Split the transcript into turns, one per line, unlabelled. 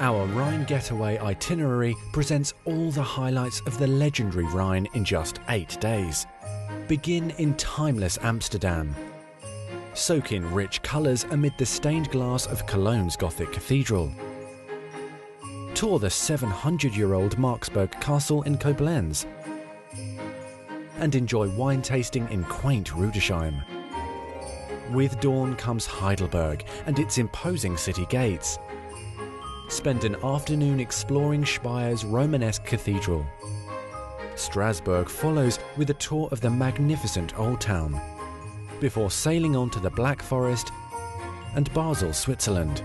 Our Rhine Getaway itinerary presents all the highlights of the legendary Rhine in just 8 days. Begin in timeless Amsterdam. Soak in rich colours amid the stained glass of Cologne's Gothic cathedral. Tour the 700-year-old Marksburg Castle in Koblenz. And enjoy wine tasting in quaint Rudesheim. With dawn comes Heidelberg and its imposing city gates. Spend an afternoon exploring Speye's Romanesque cathedral. Strasbourg follows with a tour of the magnificent Old Town, before sailing on to the Black Forest and Basel, Switzerland.